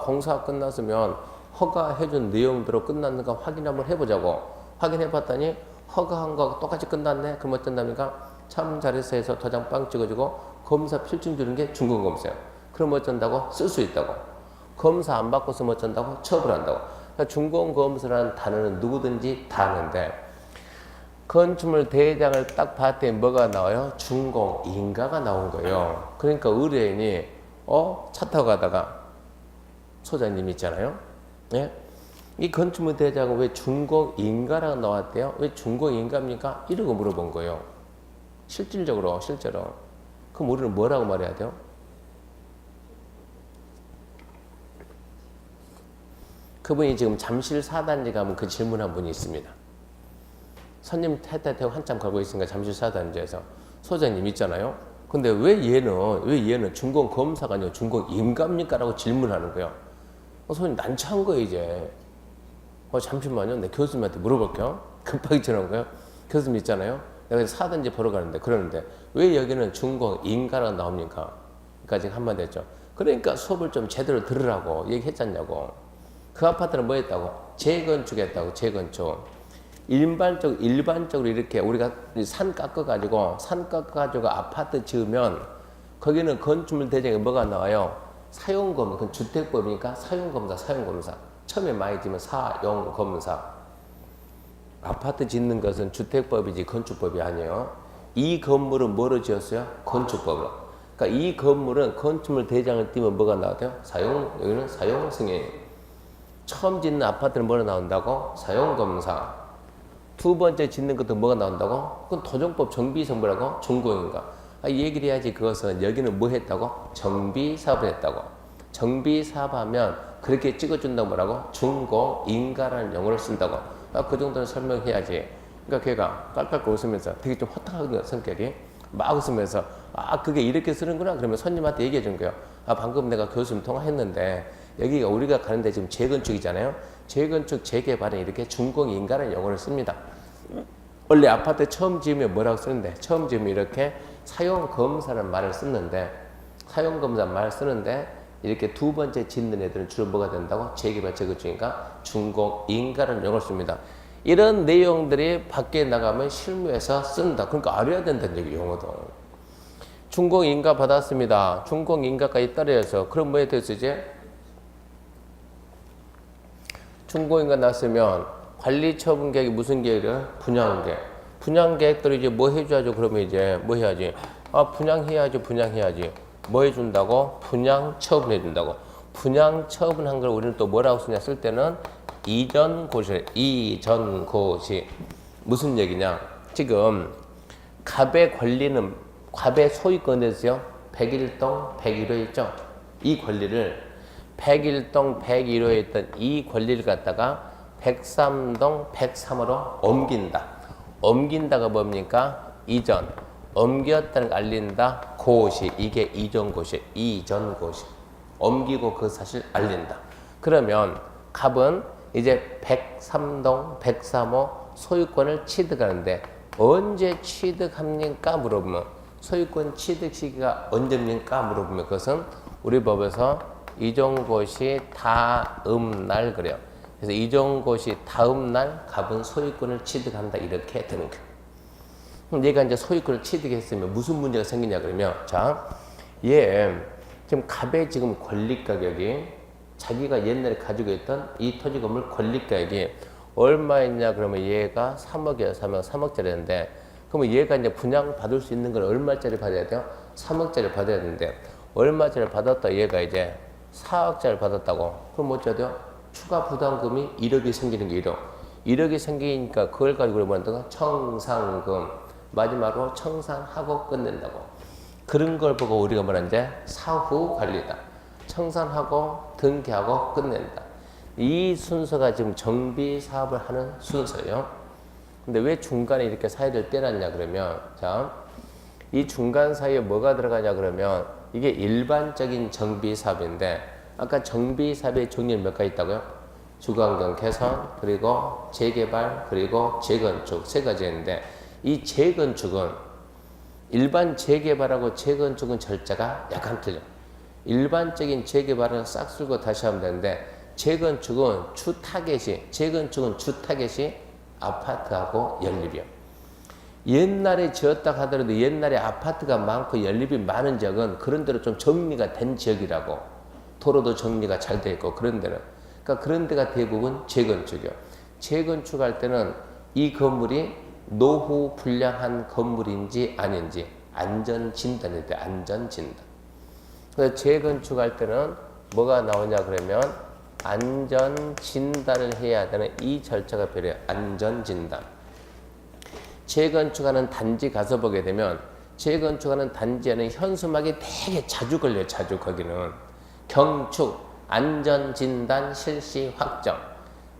공사가 끝났으면 허가해준 내용대로 끝났는가 확인 한번 해보자고. 확인해봤더니 허가한 거 똑같이 끝났네. 그럼 어쩐답니까? 참 잘했어 해서 도장 빵 찍어주고 검사 필증 주는 게 중공검사예요. 그럼 어쩐다고? 쓸 수 있다고. 검사 안 받고 쓰면 어쩐다고? 처벌한다고. 그러니까 중공검사라는 단어는 누구든지 다 아는데 건축물 대장을 딱 봤더니 뭐가 나와요? 준공인가가 나온 거예요. 그러니까 의뢰인이 차 타고 가다가 소장님 있잖아요. 예? 이 건축물 대장은 왜 준공인가라고 나왔대요? 왜 준공인가입니까? 이러고 물어본 거예요. 실질적으로 실제로. 그럼 우리는 뭐라고 말해야 돼요? 그분이 지금 잠실 4단지 가면 그 질문한 분이 있습니다. 손님 태태태고 한참 걸고 있으니까 잠실 4단지에서 소장님 있잖아요. 근데 왜 얘는 준공 검사가 아니고 준공 임갑니까? 라고 질문하는 거예요. 손님 난처한 거예요, 이제. 잠시만요. 내 교수님한테 물어볼게요. 급하게 전화한 거예요. 교수님 있잖아요. 내가 4단지 보러 가는데, 그러는데, 왜 여기는 준공 임가라고 나옵니까? 까지 한마디 했죠. 그러니까 수업을 좀 제대로 들으라고 얘기했잖냐고. 그 아파트는 뭐 했다고? 재건축했다고, 재건축. 일반적으로 이렇게 우리가 산 깎아가지고 아파트 지으면 거기는 건축물 대장에 뭐가 나와요? 사용검사, 그건 주택법이니까 사용검사. 처음에 많이 지면 사용검사. 아파트 짓는 것은 주택법이지 건축법이 아니에요. 이 건물은 뭐로 지었어요? 건축법으로. 그러니까 이 건물은 건축물 대장을 띄면 뭐가 나와요? 여기는 사용 승인. 처음 짓는 아파트는 뭐로 나온다고? 사용검사. 두 번째 짓는 것도 뭐가 나온다고? 그건 토종법 정비성분이라고? 준공인가. 이 얘기를 해야지. 그것은 여기는 뭐 했다고? 정비사업을 했다고. 정비사업하면 그렇게 찍어준다고 뭐라고? 준공인가라는 용어를 쓴다고. 그 정도는 설명해야지. 그러니까 걔가 깔깔깔 웃으면서 되게 좀 허탈하거든요, 성격이. 막 웃으면서 그게 이렇게 쓰는구나. 그러면 손님한테 얘기해 준 거예요. 방금 내가 교수님 통화했는데 여기가 우리가 가는데 지금 재건축이잖아요. 재건축 재개발은 이렇게 준공인가라는 용어를 씁니다. 원래 아파트 처음 지으면 뭐라고 쓰는데, 처음 지으면 이렇게 사용검사라는 말을 쓰는데, 이렇게 두 번째 짓는 애들은 주로 뭐가 된다고? 재개발 재건축이니까 준공인가라는 용어를 씁니다. 이런 내용들이 밖에 나가면 실무에서 쓴다. 그러니까 알아야 된다는 얘기, 용어도. 준공인가 받았습니다. 준공인가까지 따라해서 그럼 뭐에 대해서 이제 준공인가 났으면 관리처분 계획이 무슨 계획이에요? 분양계획. 분양계획대로 이제 뭐 해줘야죠? 그러면 이제 뭐 해야지? 분양해야지. 뭐 해준다고? 분양처분 해준다고. 분양처분한 걸 우리는 또 뭐라고 쓰냐? 쓸 때는 이전고시. 무슨 얘기냐? 지금 갑의 권리는, 갑의 소유권에서요, 101동 101호 있죠? 이 권리를 101동 101호에 있던 이 권리를 갖다가 103동 103호로 옮긴다. 옮긴다가 뭡니까? 이전. 옮겼다는 걸 알린다. 고시. 이게 이전고시. 이전고시. 옮기고 그 사실 알린다. 그러면 갑은 이제 103동 103호 소유권을 취득하는데 언제 취득합니까? 물어보면 소유권 취득 시기가 언제입니까? 물어보면 그것은 우리 법에서 이전고시 다음 날 그래요. 그래서 이전고시 다음 날 갑은 소유권을 취득한다. 이렇게 되는 거예요. 그럼 얘가 이제 소유권을 취득했으면 무슨 문제가 생기냐 그러면, 자, 얘 지금 갑의 지금 권리 가격이 자기가 옛날에 가지고 있던 이 토지 건물 권리 가격이 얼마였냐 그러면 얘가 3억이야. 3억짜리인데 그러면 얘가 이제 분양 받을 수 있는 걸 얼마짜리 받아야 돼요? 3억짜리 받아야 되는데 얼마짜리 받았다 얘가 이제 4억짜리 받았다고. 그럼 어쩌야 돼요? 추가 부담금이 1억이 생기는 게 1억. 1억이 생기니까 그걸 가지고 뭐 한다고? 청산금. 마지막으로 청산하고 끝낸다고. 그런 걸 보고 우리가 뭐라는지 사후 관리다. 청산하고 등기하고 끝낸다. 이 순서가 지금 정비 사업을 하는 순서예요. 근데 왜 중간에 이렇게 사이를 떼놨냐 그러면, 자, 이 중간 사이에 뭐가 들어가냐 그러면 이게 일반적인 정비 사업인데 아까 정비 사업의 종류는 몇 가지 있다고요? 주거환경 개선, 그리고 재개발, 그리고 재건축 세 가지인데 이 재건축은 일반 재개발하고 재건축은 절차가 약간 틀려. 일반적인 재개발은 싹 쓸고 다시 하면 되는데 재건축은 주 타겟이 아파트하고 연립이요. 옛날에 지었다 하더라도 옛날에 아파트가 많고 연립이 많은 지역은 그런 데로 좀 정리가 된 지역이라고. 도로도 정리가 잘 돼 있고 그런 데는. 그러니까 그런 데가 대부분 재건축이요. 재건축할 때는 이 건물이 노후 불량한 건물인지 아닌지 안전진단이 돼. 안전진단. 그래서 재건축할 때는 뭐가 나오냐 그러면 안전진단을 해야 되는 이 절차가 필요해요. 안전진단. 재건축하는 단지 가서 보게 되면 재건축하는 단지에는 현수막이 되게 자주 걸려요. 자주 거기는. 경축, 안전진단 실시 확정.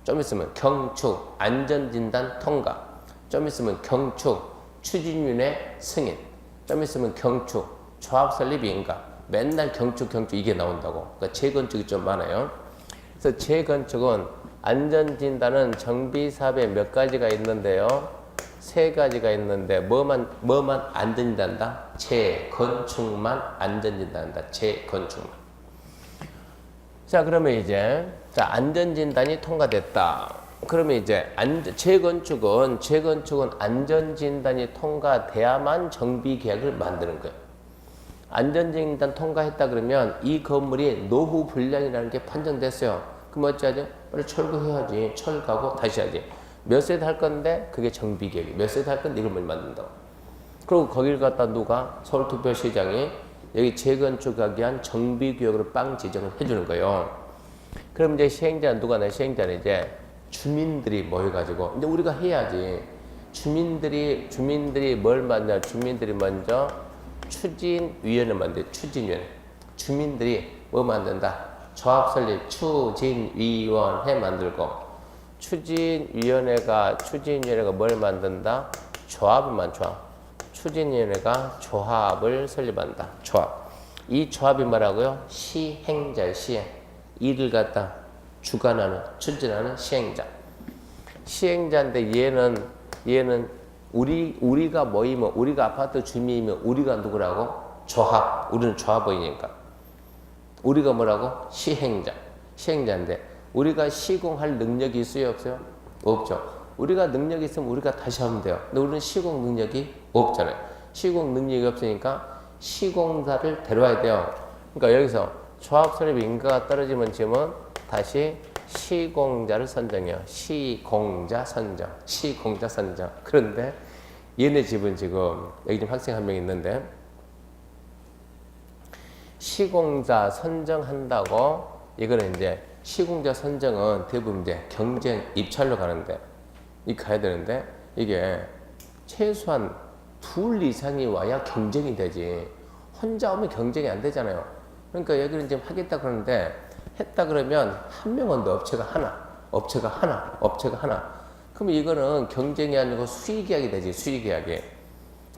좀 있으면 경축, 안전진단 통과. 좀 있으면 경축, 추진위원회 승인. 좀 있으면 경축, 조합 설립 인가. 맨날 경축 이게 나온다고. 그러니까 재건축이 좀 많아요. 그래서 재건축은 안전진단은 정비사업에 몇 가지가 있는데요. 3가지가 있는데 뭐만 안전진단한다? 재건축만 안전진단한다. 재건축만. 자, 그러면 이제 안전진단이 통과됐다. 그러면 이제 재건축은 안전진단이 통과돼야만 정비계약을 만드는 거예요. 안전진단 통과했다 그러면 이 건물이 노후 불량이라는 게 판정됐어요. 그럼 어찌하지? 빨리 철거해야지. 철거하고 다시 해야지. 몇 세대 할 건데 그게 정비계획이. 몇 세대 할 건데 이걸 만든다고. 그리고 거기를 갖다 누가 서울특별시장이 여기 재건축하기 위한 정비구역으로 빵 지정을 해주는 거예요. 그럼 이제 시행자는 누가 시행자는 이제 주민들이 모여가지고 이제 우리가 해야지. 주민들이 뭘 만드냐? 주민들이 먼저 추진위원회 만들어요. 추진위원회. 주민들이 뭐 만든다? 조합 설립 추진위원회 만들고 추진위원회가 뭘 만든다? 조합만 조합. 추진위원회가 조합을 설립한다. 조합. 이 조합이 뭐라고요? 시행자, 시행. 일을 갖다 주관하는, 추진하는 시행자. 시행자인데 얘는 우리가 모이면, 우리가 아파트 주민이면 우리가 누구라고? 조합. 우리는 조합원이니까. 우리가 뭐라고? 시행자. 시행자인데 우리가 시공할 능력이 있어요? 없어요? 없죠. 우리가 능력이 있으면 우리가 다시 하면 돼요. 근데 우리는 시공 능력이 없잖아요. 시공 능력이 없으니까 시공사를 데려와야 돼요. 그러니까 여기서 조합 설립 인가가 떨어지면 지금은 다시 시공자를 선정해요. 시공자 선정. 그런데 얘네 집은 지금 여기 지금 학생 한 명 있는데 시공자 선정한다고 이거는 이제 시공자 선정은 대부분 이제 경쟁 입찰로 가는데 이 가야 되는데 이게 최소한 2 이상이 와야 경쟁이 되지. 혼자 오면 경쟁이 안 되잖아요. 그러니까 여기는 지금 하겠다 그러는데 했다 그러면 한 명은 더 업체가 하나. 그럼 이거는 경쟁이 아니고 수의계약이 되지. 수의계약이.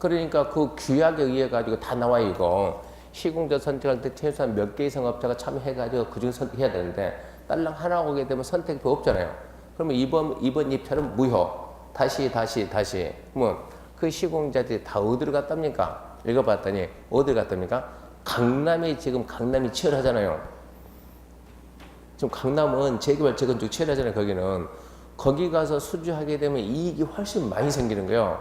그러니까 그 규약에 의해 가지고 다 나와 이거. 시공자 선택할 때 최소한 몇 개 이상 업체가 참여해가지고 그중에 선택해야 되는데 딸랑 하나 오게 되면 선택도 없잖아요. 그러면 이번 입찰은 무효. 다시. 그러면 그 시공자들이 다 어디로 갔답니까? 읽어봤더니 어디로 갔답니까? 강남이 치열하잖아요. 지금 강남은 재개발 재건축 치열하잖아요. 거기 가서 수주하게 되면 이익이 훨씬 많이 생기는 거예요.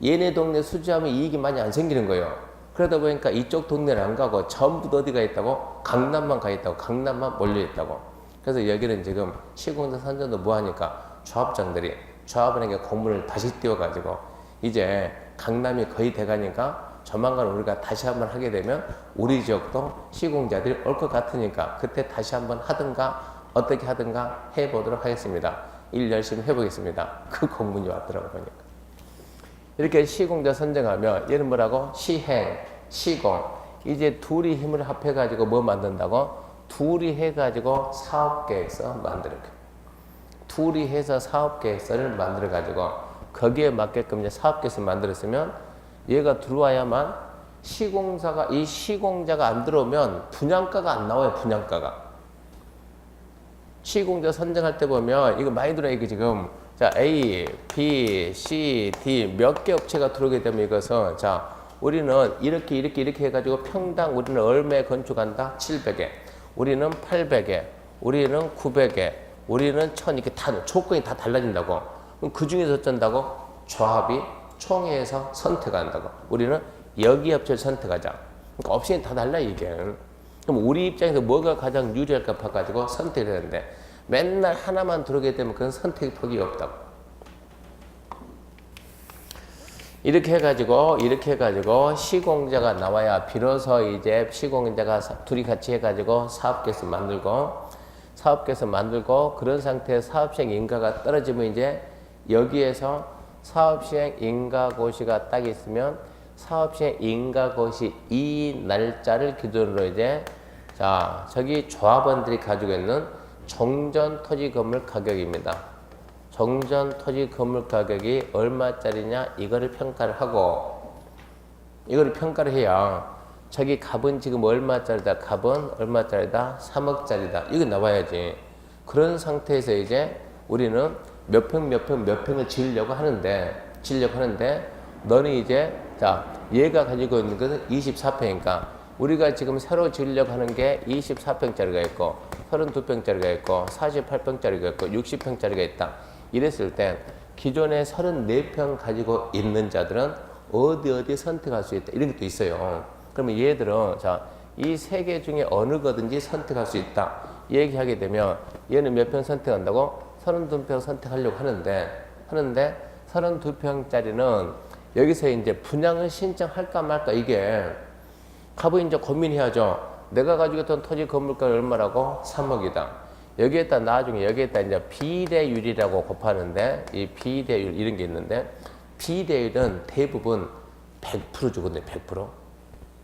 얘네 동네 수주하면 이익이 많이 안 생기는 거예요. 그러다 보니까 이쪽 동네를 안 가고 전부 어디가 있다고? 강남만 가 있다고. 강남만 몰려 있다고. 그래서 여기는 지금 시공사 선정도 뭐하니까 조합원에게 공문을 다시 띄워가지고 이제 강남이 거의 돼가니까 조만간 우리가 다시 한번 하게 되면 우리 지역도 시공자들이 올 것 같으니까 그때 다시 한번 하든가 어떻게 하든가 해보도록 하겠습니다. 일 열심히 해보겠습니다. 그 공문이 왔더라고 보니까. 이렇게 시공자 선정하면 얘는 뭐라고? 시행, 시공. 이제 둘이 힘을 합해가지고 뭐 만든다고? 둘이 해가지고 사업계획서 만드는 거예요. 둘이 해서 사업계획서를 만들어가지고 거기에 맞게끔 이제 사업계획서 만들었으면 얘가 들어와야만 이 시공자가 안 들어오면 분양가가 안 나와요. 분양가가. 시공자 선정할 때 보면 이거 많이 들어요. 이게 지금 자 A, B, C, D 몇 개 업체가 들어오게 되면 이것은 자 우리는 이렇게 해가지고 평당 우리는 얼마에 건축한다? 700에 우리는 800에 우리는 900에 우리는 1000 이렇게 다 조건이 다 달라진다고. 그럼 그 중에서 어쩐다고? 조합이 총회에서 선택한다고. 우리는 여기 업체를 선택하자. 그러니까 옵션이 다 달라 이게. 그럼 우리 입장에서 뭐가 가장 유리할까 봐가지고 선택을 해야 되는데 맨날 하나만 들어오게 되면 그건 선택 폭이 없다고. 이렇게 해가지고 시공자가 나와야 비로소 이제 시공자가 둘이 같이 해가지고 사업계획서 만들고 그런 상태에서 사업시행 인가가 떨어지면 이제 여기에서 사업시행 인가고시가 딱 있으면 사업시행 인가고시 이 날짜를 기준으로 이제 자 저기 조합원들이 가지고 있는 종전 토지 건물 가격입니다. 종전 토지 건물 가격이 얼마짜리냐 이거를 평가를 하고 이거를 평가를 해야 저기 갑은 지금 얼마짜리다 갑은 얼마짜리다 3억짜리다 이거 나와야지. 그런 상태에서 이제 우리는 몇 평을 지으려고 하는데 너는 이제 자 얘가 가지고 있는 것은 24평이니까 우리가 지금 새로 지으려고 하는 게 24평짜리가 있고 32평짜리가 있고 48평짜리가 있고 60평짜리가 있다. 이랬을 때 기존에 34평 가지고 있는 자들은 어디 선택할 수 있다. 이런 것도 있어요. 그러면 얘들은 자, 이 세 개 중에 어느 거든지 선택할 수 있다. 얘기하게 되면 얘는 몇 평 선택한다고? 32평 선택하려고 하는데 32평짜리는 여기서 이제 분양을 신청할까 말까 이게 갑을 이제 고민해야죠. 내가 가지고 있던 토지 건물가 얼마라고? 3억이다. 여기에다 나중에 여기에다 이제 비례율이라고 곱하는데 이 비례율 이런 게 있는데 비례율은 대부분 100% 주거든요. 100%.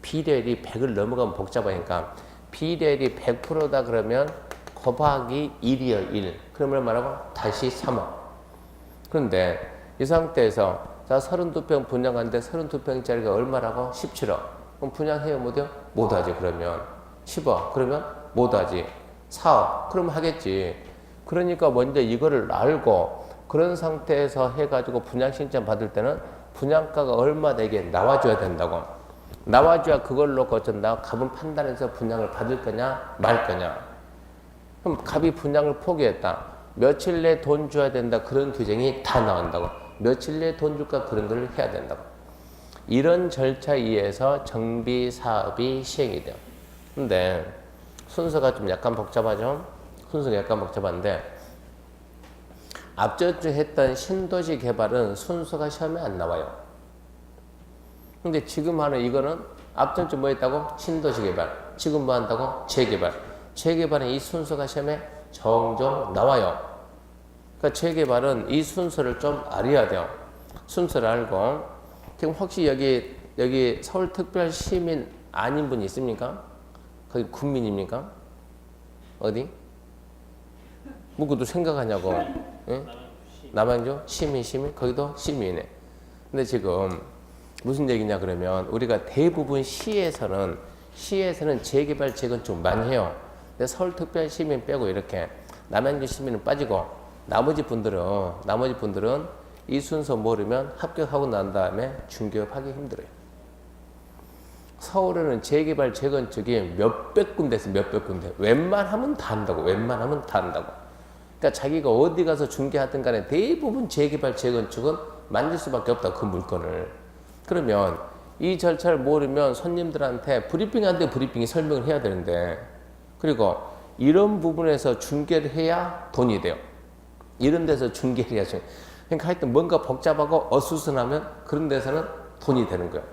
비례율이 100을 넘어가면 복잡하니까 비례율이 100%다 그러면 곱하기 1이요. 1. 그러면 얼마라고? 다시 3억. 그런데 이 상태에서 자 32평 분양하는데 32평짜리가 얼마라고? 17억. 그럼 분양해요? 못해요? 못하지. 그러면 10억. 그러면 못하지. 4억. 그러면 하겠지. 그러니까 먼저 이거를 알고 그런 상태에서 해가지고 분양 신청 받을 때는 분양가가 얼마다 이게 나와줘야 된다고. 나와줘야 그걸로 거쳐다 갑은 판단해서 분양을 받을 거냐 말 거냐. 그럼 갑이 분양을 포기했다. 며칠 내에 돈 줘야 된다. 그런 규정이 다 나온다고. 며칠 내에 돈 줄까 그런 걸 해야 된다고. 이런 절차에 의해서 정비 사업이 시행이 돼요. 근데 순서가 좀 약간 복잡하죠? 순서가 약간 복잡한데 앞전에 했던 신도시 개발은 순서가 시험에 안 나와요. 근데 지금 하는 이거는 앞전에 뭐 했다고? 신도시 개발. 지금 뭐 한다고? 재개발. 재개발은 이 순서가 시험에 종종 나와요. 그러니까 재개발은 이 순서를 좀 알아야 돼요. 순서를 알고 지금 혹시 여기 서울특별시민 아닌 분 있습니까? 거기 군민입니까? 어디? 뭐그도 생각하냐고. 예? 남양주 시민 거기도 시민이네. 근데 지금 무슨 얘기냐 그러면 우리가 대부분 시에서는 재개발 재건축 많이 해요. 근데 서울특별시민 빼고 이렇게 남양주 시민은 빠지고 나머지 분들은 이 순서 모르면 합격하고 난 다음에 중개업하기 힘들어요. 서울에는 재개발 재건축이 몇백 군데에서 몇백 군데 웬만하면 다 한다고. 그러니까 자기가 어디 가서 중개하든 간에 대부분 재개발 재건축은 만질 수밖에 없다. 그 물건을. 그러면 이 절차를 모르면 손님들한테 브리핑한테 브리핑이 설명을 해야 되는데 그리고 이런 부분에서 중개를 해야 돈이 돼요. 이런 데서 중개를 해야죠. 그러니까 하여튼 뭔가 복잡하고 어수선하면 그런 데서는 돈이 되는 거예요.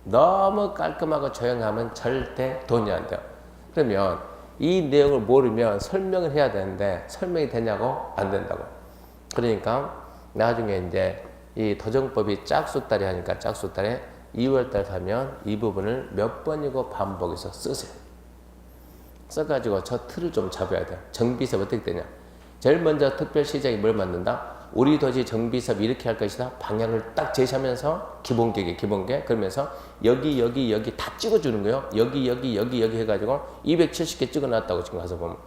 너무 깔끔하고 조용하면 절대 돈이 안 돼요. 그러면 이 내용을 모르면 설명을 해야 되는데 설명이 되냐고? 안 된다고. 그러니까 나중에 이제 이 도정법이 짝수달이 하니까 짝수달에 2월달 가면 이 부분을 몇 번이고 반복해서 쓰세요. 써가지고 저 틀을 좀 잡아야 돼요. 정비사업 어떻게 되냐? 제일 먼저 특별시장이 뭘 만든다? 우리 도시 정비사업 이렇게 할 것이다. 방향을 딱 제시하면서 기본계획 그러면서 여기 다 찍어주는 거예요. 여기 해가지고 270개 찍어놨다고 지금 가서 보면.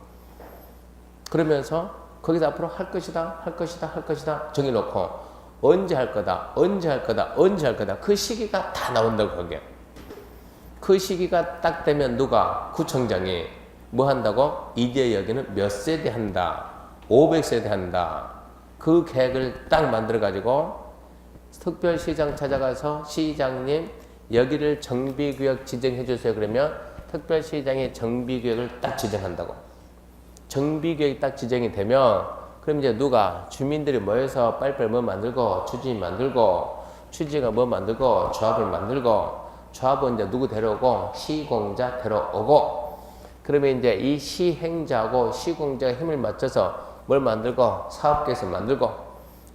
그러면서 거기서 앞으로 할 것이다 정해놓고 언제 할 거다 그 시기가 다 나온다고 거기에. 그 시기가 딱 되면 누가? 구청장이 뭐 한다고? 이제 여기는 몇 세대 한다. 500세대 한다. 그 계획을 딱 만들어 가지고 특별시장 찾아가서 시장님 여기를 정비구역 지정해 주세요. 그러면 특별시장이 정비구역을 딱 지정한다고. 정비구역이 딱 지정이 되면 그럼 이제 누가 주민들이 모여서 빨리빨리 뭐 만들고 주진 만들고 취지가 뭐 만들고 조합을 만들고 조합은 이제 누구 데려오고 시공자 데려오고 그러면 이제 이 시행자하고 시공자가 힘을 맞춰서 뭘 만들고 사업계획서 만들고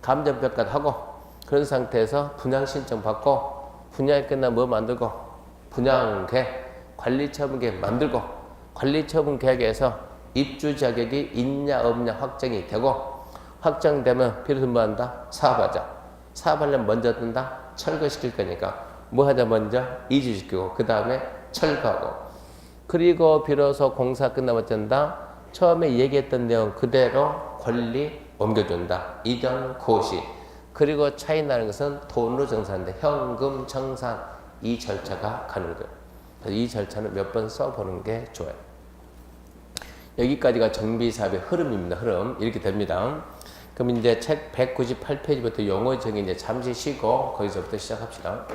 감정평가도 하고 그런 상태에서 분양 신청 받고 분양이 끝나면 뭐 만들고 분양계획 관리처분계획 만들고 관리처분계획에서 입주 자격이 있냐 없냐 확정이 되고 확정되면 비로소 뭐 한다? 사업하자. 사업하려면 먼저 뜬다? 철거시킬 거니까 뭐 하자 먼저? 이주시키고 그 다음에 철거하고 그리고 비로소 공사 끝나면 뜬다? 처음에 얘기했던 내용 그대로 권리 옮겨준다. 이전 고시. 그리고 차이 나는 것은 돈으로 정산인데 현금 정산 이 절차가 가는 거예요. 그래서 이 절차는 몇 번 써보는 게 좋아요. 여기까지가 정비사업의 흐름입니다. 흐름 이렇게 됩니다. 그럼 이제 책 198페이지부터 용어 정의 이제 잠시 쉬고 거기서부터 시작합시다.